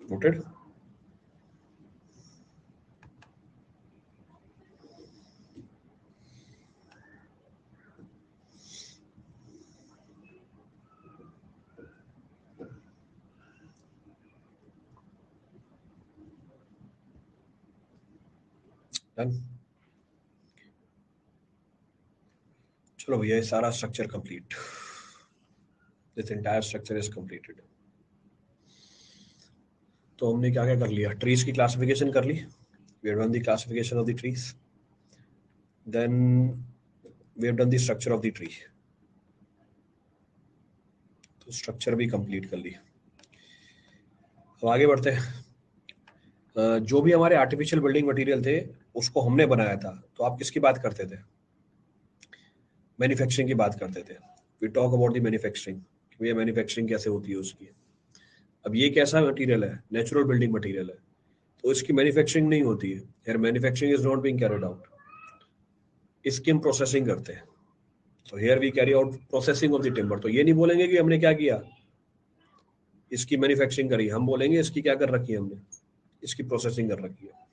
Noted. Done. चलो भैया ये सारा structure complete. This entire structure is completed. तो हमने क्या क्या कर लिया? ट्रीज की क्लासिफिकेशन कर ली. We have done the classification of the trees. Then we have done the structure of the tree. तो स्ट्रक्चर भी कंप्लीट कर ली. अब आगे बढ़ते हैं. जो भी हमारे आर्टिफिशियल बिल्डिंग मटेरियल थे उसको हमने बनाया था. तो आप किसकी बात करते थे? मैन्युफैक्चरिंग की बात करते थे. We talk about the manufacturing. ये मैन्युफैक्चरिंग कैसे होती है उसकी. अब ये कैसा मटेरियल है? नेचुरल बिल्डिंग मटेरियल है. तो इसकी मैन्युफैक्चरिंग नहीं होती है. यार manufacturing is not being carried out. इसकी हम प्रोसेसिंग करते हैं। तो here we carry out processing of the timber. तो ये नहीं बोलेंगे कि हमने क्या किया, इसकी मैन्युफैक्चरिंग करी, हम बोलेंगे इसकी क्या कर रखी है हमने, इसकी प्रोसेसिंग कर रखी है।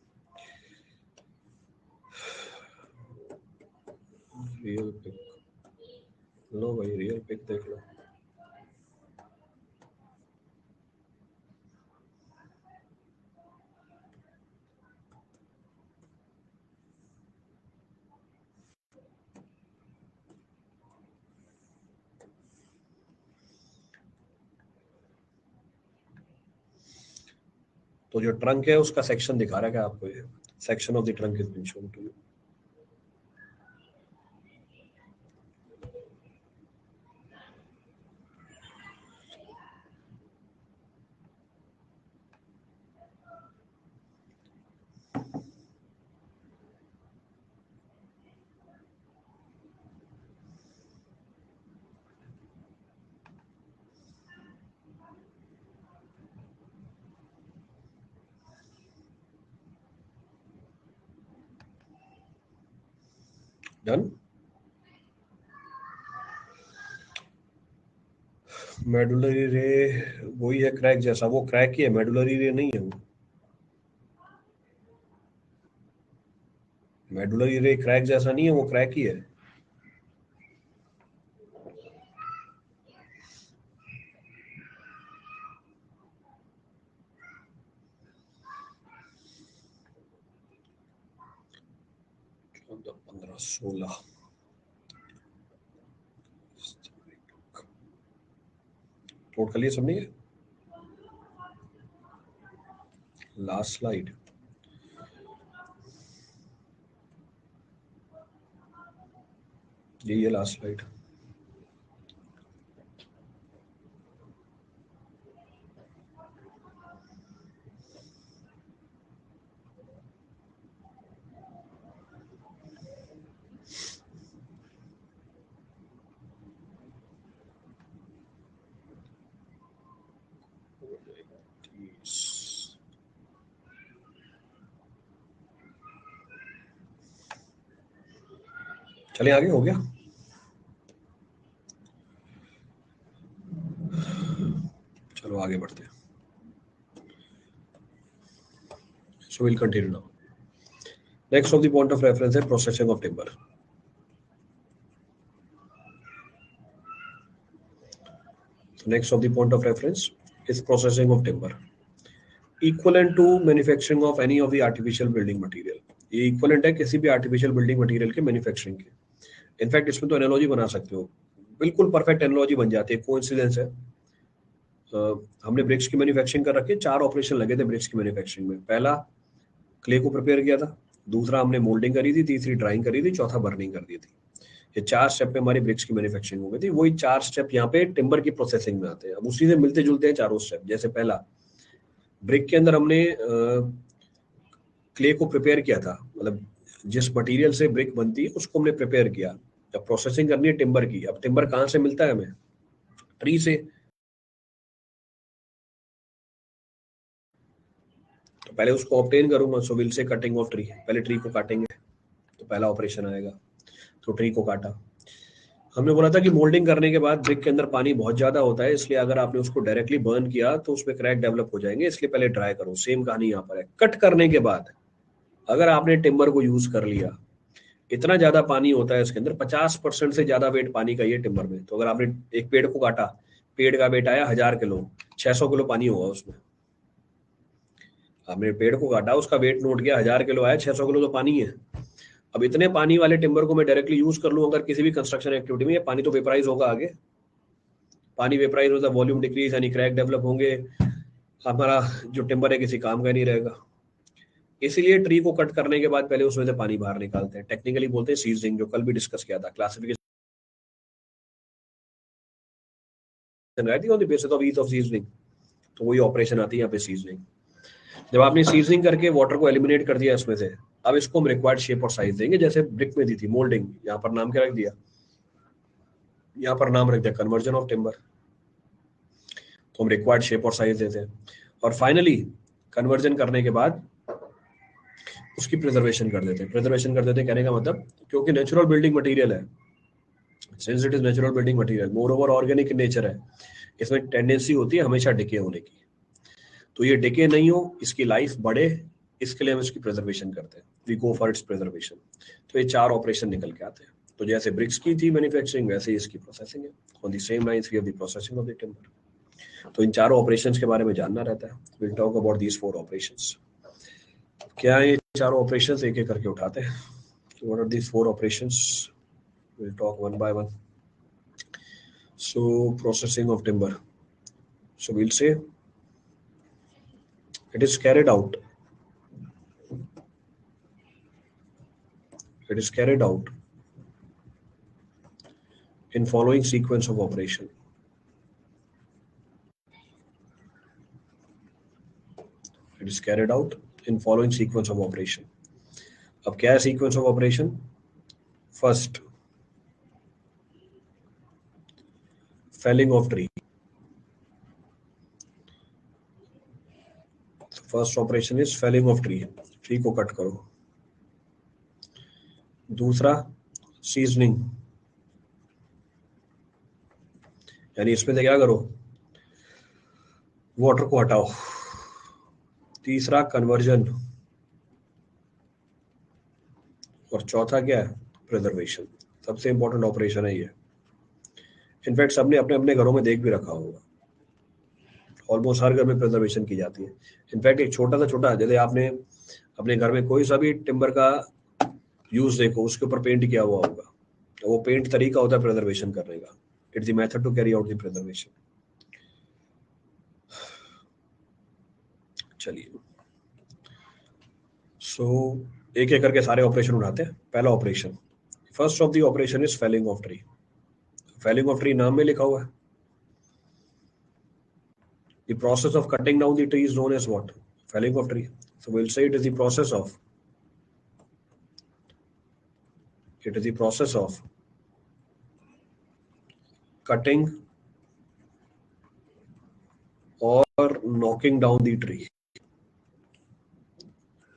रियल पिक लो भाई, रियल पिक देख लो। तो जो ट्रंक है उसका सेक्शन दिखा रहा है आपको, ये section of the trunk is being shown to you. Done. Medullary ray वही है क्रैक जैसा, वो क्रैक ही है, मेडुलरी रे नहीं है वो। मेडुलरी रे क्रैक जैसा नहीं है, वो क्रैक ही है। तो 15 16 नोट कर लिए सबने ये लास्ट स्लाइड। ये लास्ट स्लाइड। चलिए आगे, हो गया। चलो आगे बढ़ते हैं। So we'll continue now. Next of the point of reference है processing of timber. So next of the point of reference is processing of timber. Equivalent to manufacturing of any of the artificial building material. ये equivalent है किसी भी artificial building material के manufacturing के। In fact इसमें तो analogy बना सकते हो, बिल्कुल परफेक्ट एनालॉजी बन जाती है। कोइंसिडेंस है, हमने ब्रिक्स की मैन्युफैक्चरिंग कर रखी है। 4 ऑपरेशन लगे थे ब्रिक्स की मैन्युफैक्चरिंग में। पहला क्ले को प्रिपेयर किया था, दूसरा हमने मोल्डिंग करी थी, तीसरी ड्राइंग करी थी, चौथा बर्निंग कर दी थी। ये 4 स्टेप पे हमारी ब्रिक्स की मैन्युफैक्चरिंग हो गई थी। वही 4 स्टेप यहाँ पे टिम्बर की प्रोसेसिंग में आते हैं। अब उसी से मिलते जुलते हैं चारों स्टेप। जैसे पहला, ब्रिक के अंदर हमने क्ले को प्रिपेयर किया था, मतलब जिस मटेरियल से ब्रिक बनती है उसको हमने प्रिपेयर किया। जब प्रोसेसिंग करनी है टिम्बर की, अब टिम्बर कहाँ से मिलता है हमें, ट्री से। तो पहले उसको ऑब्टेन करूंगा, so will say cutting of tree, पहले ट्री को काटेंगे, तो पहला ऑपरेशन आएगा। तो ट्री को काटा। हमने बोला था कि मोल्डिंग करने के बाद ब्रिक के अंदर पानी बहुत ज्यादा होता है, इसलिए अगर आपने उसको डायरेक्टली बर्न किया तो उसमें क्रैक डेवलप हो जाएंगे, इसलिए पहले ड्राई करो। सेम कहानी यहाँ पर है। कट करने के बाद अगर आपने टिम्बर को यूज कर लिया, इतना ज्यादा पानी होता है इसके अंदर, 50% से ज्यादा वेट पानी का ये टिम्बर में। तो अगर आपने एक पेड़ को काटा, पेड़ का वेट आया 1000 किलो, 600 किलो पानी होगा उसमें। आपने पेड़ को काटा, उसका वेट नोट किया, 1000 किलो आया, 600 किलो तो पानी है। अब इतने पानी वाले टिम्बर को मैं डायरेक्टली यूज कर लूं अगर किसी भी कंस्ट्रक्शन एक्टिविटी में, ये पानी तो वेपराइज होगा आगे। पानी वेपराइज होता है, वॉल्यूम डिक्रीज, यानी क्रैक डेवलप होंगे, हमारा जो टिम्बर है किसी काम का नहीं रहेगा। इसीलिए ट्री को कट करने के बाद पहले उसमें से पानी बाहर निकालते हैं। टेक्निकली बोलते हैं सीजनिंग, जो कल भी डिस्कस किया था। क्लासिफिकेशन रहती है on the basis of ease of seasoning, तो वही ऑपरेशन आती है यहाँ पे सीजनिंग। जब आपने सीजनिंग करके वाटर को एलिमिनेट कर दिया इसमें से, अब इसको हम रिक्वायर्ड शेप और साइज देंगे। जैसे ब्रिक में दी थी मोल्डिंग, यहाँ पर नाम क्या रख दिया, यहाँ पर नाम रख दिया कन्वर्जन ऑफ टिम्बर। तो हम रिक्वायर्ड शेप और साइज देते हैं। और फाइनली कन्वर्जन करने के बाद उसकी प्रिजर्वेशन कर देते हैं। प्रिजर्वेशन कर देते हैं कहने का मतलब क्योंकि नेचुरल बिल्डिंग मटेरियल है, since it is natural building material, more over organic nature है, इसमें टेंडेंसी होती है हमेशा डिके होने की। तो ये डिके नहीं हो, इसकी लाइफ बढ़े, इसके लिए हम इसकी प्रिजर्वेशन करते हैं, we go for its preservation. तो ये 4 ऑपरेशन निकल के आते हैं। तो जैसे ब्रिक्स की थी मैन्युफैक्चरिंग, वैसे ही इसकी प्रोसेसिंग है। On the same lines we have the processing of the timber. तो इन 4 ऑपरेशंस के बारे में जानना रहता है। Will talk about these 4 operations. क्या है ये 4 ऑपरेशंस, एक एक करके उठाते हैं। What are these 4 operations, will talk one by one. So processing of timber, so we'll say it is carried out, it is carried out in following sequence of operation. It is carried out in following sequence of operation. अब क्या है sequence of operation? First, felling of tree. First operation is felling of tree. Tree को cut करो। दूसरा seasoning, यानी इसमें से क्या करो, वाटर को हटाओ। तीसरा कन्वर्जन, और चौथा क्या है, प्रिजर्वेशन। सबसे इंपॉर्टेंट ऑपरेशन है ये। इनफैक्ट सबने अपने अपने घरों में देख भी रखा होगा, ऑलमोस्ट हर घर में प्रिजर्वेशन की जाती है। इनफैक्ट एक छोटा जैसे आपने अपने घर में कोई सा भी टिम्बर का यूज देखो, उसके ऊपर पेंट किया हुआ होगा, तो वो पेंट तरीका होता है प्रिजर्वेशन करने का। It's the method to carry out the preservation. चलिए, सो एक एक करके सारे ऑपरेशन उठाते हैं। पहला operation, first of the operation is felling of tree. Felling of tree नाम में लिखा हुआ है। The process of cutting down the tree is known as what, felling of tree. So we will say it is the process of, it is the process of cutting or knocking down the tree,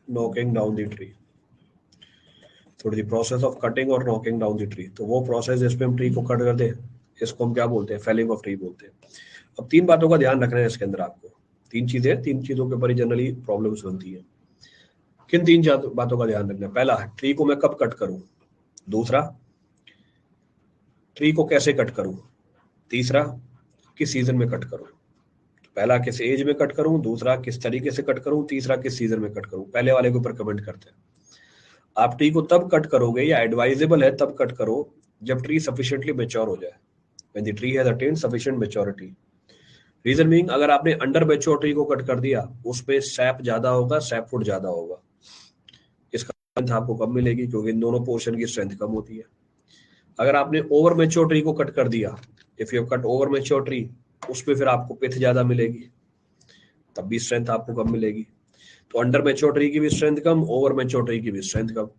knocking down the tree। so the process of cutting or knocking down the tree, तो वो process जिसमें हम tree को cut कर दे, इसको हम क्या बोलते हैं, फेलिंग ऑफ ट्री बोलते हैं। अब 3 बातों का ध्यान रखना है इसके अंदर आपको। 3 चीजें, 3 चीजों के ऊपर जनरली प्रॉब्लम्स बनती है। किन 3 बातों का ध्यान रखना है? पहला, ट्री को मैं कब कट करूं। दूसरा, ट्री को कैसे कट करूं। तीसरा, किस सीजन में कट करूं। पहला, किस एज में कट करूं। दूसरा, किस तरीके से कट करूं। तीसरा, किस सीजन में कट करूं। पहले वाले के ऊपर कमेंट करते हैं। आप ट्री को तब कट करोगे, या एडवाइजेबल है तब कट करो, जब ट्री सफिशिएंटली मैच्योर हो जाए, when the tree has attend sufficient maturity. Reason being, अगर आपने अंडर मैच्योर ट्री को कट कर दिया, उसमें सैप ज्यादा होगा, सैप फुट ज्यादा होगा। इसका स्ट्रेंथ आपको कम मिलेगी, क्योंकि इन दोनों पोर्शन की स्ट्रेंथ कम होती है। अगर आपने ओवर मैच्योर ट्री को कट कर दिया, if you cut over mature tree, उसमें फिर आपको पिथ ज्यादा मिलेगी, तब भी स्ट्रेंथ आपको कम मिलेगी। तो अंडर मैच्योर ट्री की भी स्ट्रेंथ कम, ओवर मैच्योर ट्री की भी स्ट्रेंथ कम।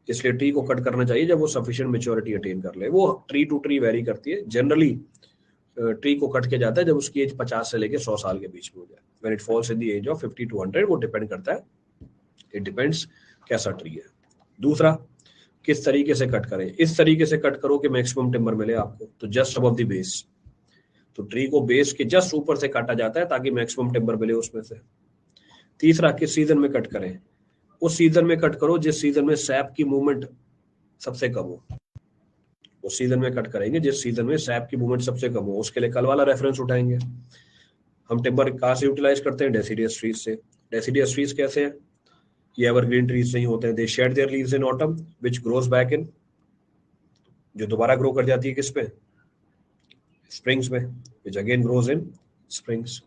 इसलिए ट्री को कट करना चाहिए जब वो सफिशिएंट मैच्योरिटी अटेन कर ले। वो ट्री टू ट्री वेरी करती है। जनरली ट्री को कट के जाता है जब उसकी एज 50 से लेके 100 साल के बीच में हो जाए, when it falls in the age of 50 to 100। वो डिपेंड करता है, इट डिपेंड्स कैसा ट्री है। दूसरा, किस तरीके से कट करें। इस तरीके से कट करो कि मैक्सिमम टिम्बर मिले आपको, तो जस्ट अबव द बेस। तो ट्री को बेस के जस्ट ऊपर से काटा जाता है ताकि मैक्सिमम टिम्बर मिले उसमें से। तीसरा, किस सीजन में कट करें। उस सीजन में कट करो जिस सीजन में सैप की मूवमेंट सबसे कम हो। उस सीजन में कट करेंगे जिस सीजन में सैप की मूवमेंट सबसे कम हो। उसके लिए कल वाला रेफरेंस उठाएंगे। हम टिम्बर कहाँ से यूटिलाइज करते हैं, डेसिडियस ट्रीज से। डेसिडियस ट्रीज कैसे हैं, ये एवरग्रीन ट्रीज नहीं होते हैं। They shed their leaves in autumn which grows back in, जो दोबारा ग्रो कर जाती है किस पे, स्प्रिंग्स में, which again grows in springs.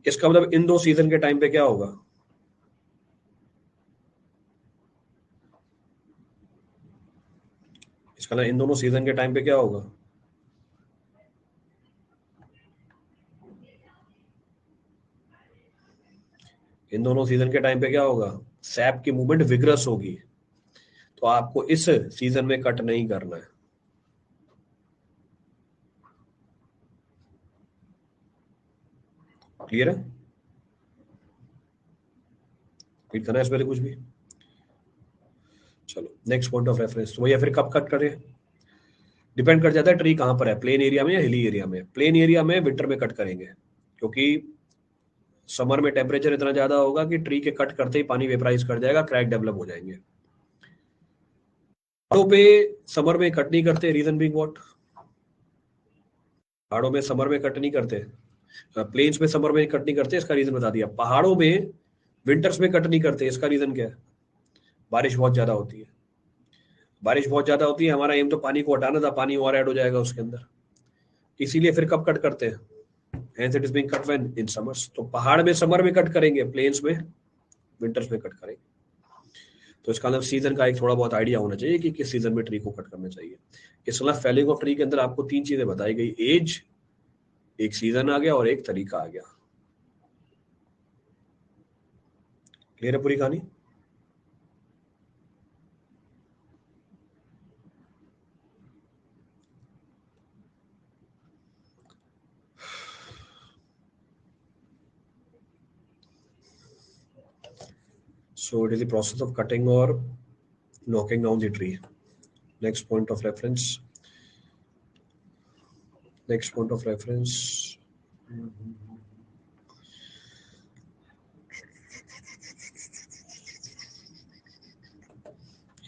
इसका मतलब इन 2 सीजन के टाइम पे क्या होगा, इसका ना इन दोनों सीजन के टाइम पे क्या होगा, इन दोनों सीजन के टाइम पे क्या होगा, सैप की मूवमेंट विग्रस होगी। तो आपको इस सीजन में कट नहीं करना है। क्लियर है, फिर करना है इस पहले कुछ भी। चलो नेक्स्ट पॉइंट ऑफ रेफरेंस, तो भैया फिर कब कट करें? डिपेंड कर जाता है ट्री कहाँ पर है, प्लेन एरिया में या हिली एरिया में। प्लेन एरिया में विंटर में कट करेंगे, क्योंकि समर में टेम्परेचर इतना ज्यादा होगा कि ट्री के कट करते ही पानी वेपराइज कर जाएगा, क्रैक डेवलप हो जाएंगे। पहाड़ों पे समर में कट नहीं करते, रीजन बीइंग व्हाट? पहाड़ों में समर में कट नहीं करते, प्लेन्स में समर में कट नहीं करते, इसका रीजन बता दिया। पहाड़ों में विंटर्स में कट नहीं करते, इसका रीजन क्या है? बारिश बहुत ज्यादा होती है। बारिश बहुत ज्यादा होती है, हमारा एम तो पानी को हटाना था, पानी और ऐड हो जाएगा उसके अंदर, इसीलिए फिर कब कट करते हैं? Hence it is being cut when in summers। तो पहाड़ में समर में कट करेंगे, प्लेन्स में विंटर्स में कट करेंगे। तो इसका मतलब सीजन का एक थोड़ा बहुत आइडिया होना चाहिए कि किस सीजन में ट्री को कट करना चाहिए। इसके अलावा फेलिंग ऑफ ट्री के अंदर आपको 3 चीजें बताई गई, एज, एक सीजन आ गया और एक तरीका आ गया। क्लियर है पूरी कहानी? So it is the process of cutting or knocking down the tree. Next point of reference. Next point of reference.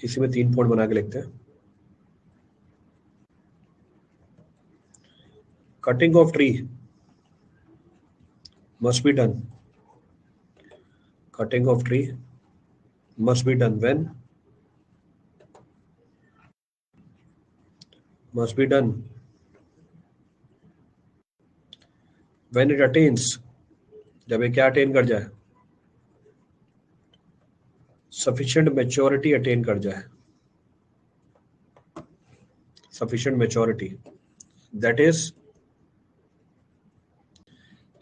इसी में 3 पॉइंट बना के लिखते हैं। Cutting of tree must be done. Cutting of tree must be done when? Must be done when it attains, जब ये क्या attain कर जाए? Sufficient maturity अटेन कर जाए। Sufficient maturity, that is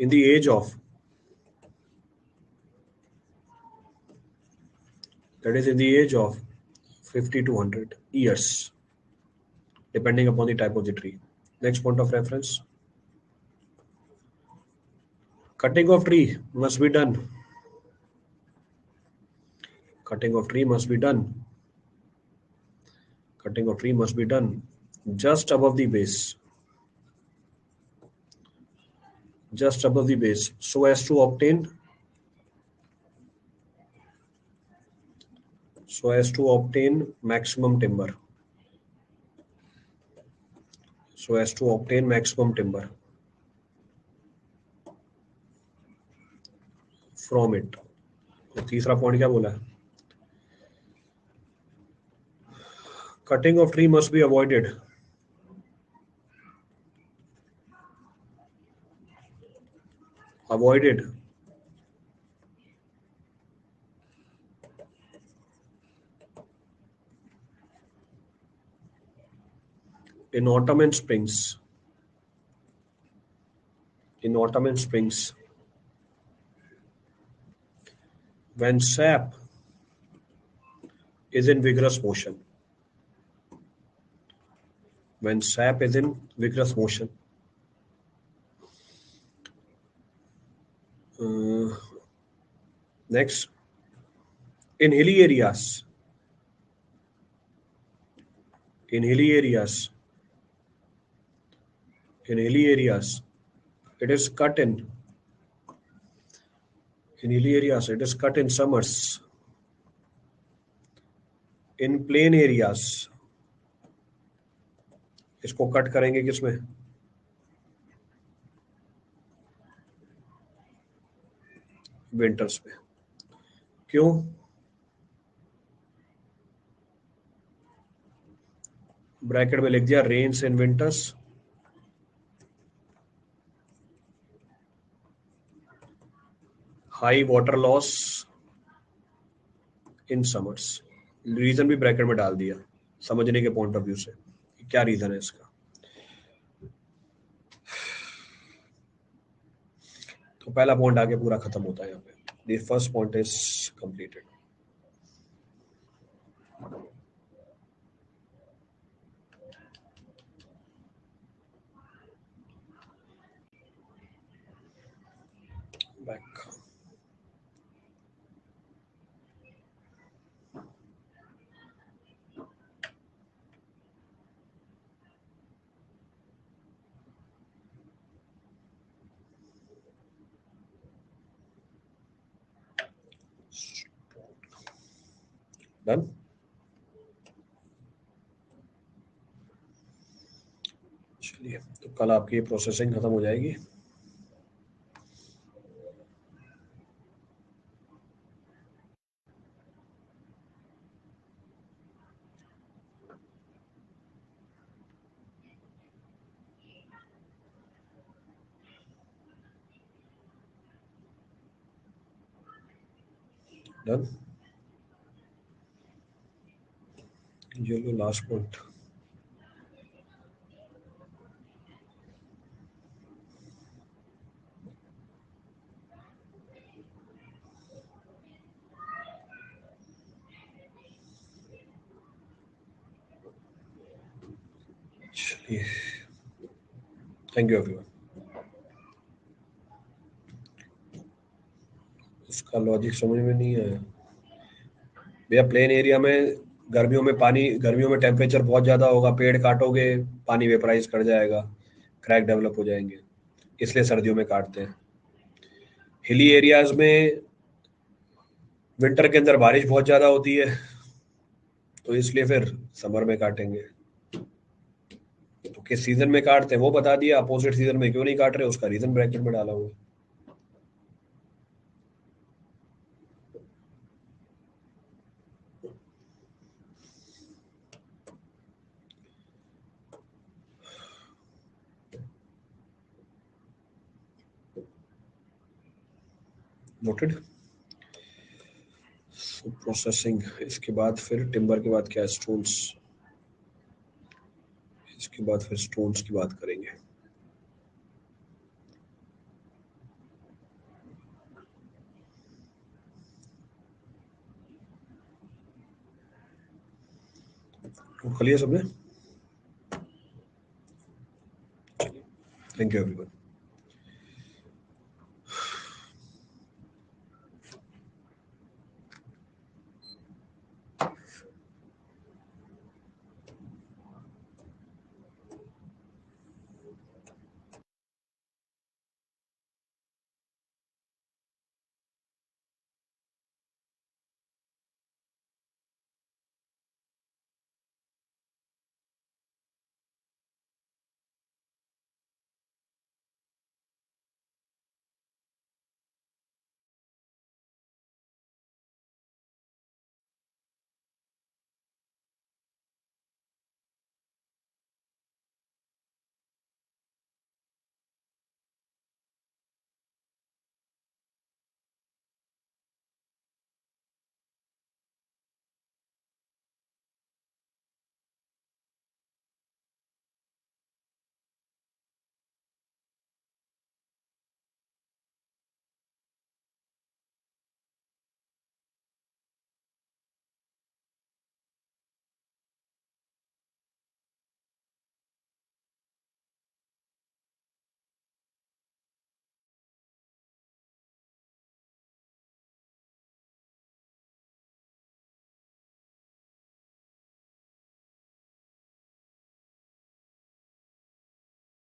in the age of, that is in the age of 50 to 100 years, depending upon the type of the tree. Next point of reference. Cutting of tree must be done. Cutting of tree must be done. Cutting of tree must be done just above the base. Just above the base, so as to obtain maximum timber. So as to obtain maximum timber from it. तो तीसरा point क्या बोला है? Cutting of tree must be avoided. Avoided in autumn and springs. In autumn and springs, when sap is in vigorous motion. When sap is in vigorous motion. Next, in hilly areas. In hilly areas. In hilly areas, it is cut in. In hilly areas, it is cut in summers. In plain areas, इसको cut करेंगे किसमें? Winters में। क्यों? Bracket में लिख दिया, rains in winters, high water loss in summers. Reason भी bracket में डाल दिया समझने के पॉइंट ऑफ व्यू से, क्या रीजन है इसका। तो पहला पॉइंट आगे पूरा खत्म होता है यहाँ पे। The first point is completed. Back. Done. चलिए, तो कल आपकी प्रोसेसिंग खत्म हो जाएगी। डन। ये लो लास्ट पॉइंट। चलिए, थैंक यू एवरीवन। उसका लॉजिक समझ में नहीं आया भैया। प्लेन एरिया में गर्मियों में टेम्परेचर बहुत ज्यादा होगा, पेड़ काटोगे पानी वेपराइज कर जाएगा, क्रैक डेवलप हो जाएंगे, इसलिए सर्दियों में काटते हैं। हिली एरियाज में विंटर के अंदर बारिश बहुत ज्यादा होती है, तो इसलिए फिर समर में काटेंगे। तो किस सीजन में काटते हैं वो बता दिया, अपोजिट सीजन में क्यों नहीं काट रहे उसका रीजन ब्रैकेट में डाला हुआ है। नोटेड। प्रोसेसिंग, इसके बाद फिर टिम्बर के बाद क्या, स्टोन्स। इसके बाद फिर स्टोन्स की बात करेंगे। तो खलिए सबने। Thank you everyone.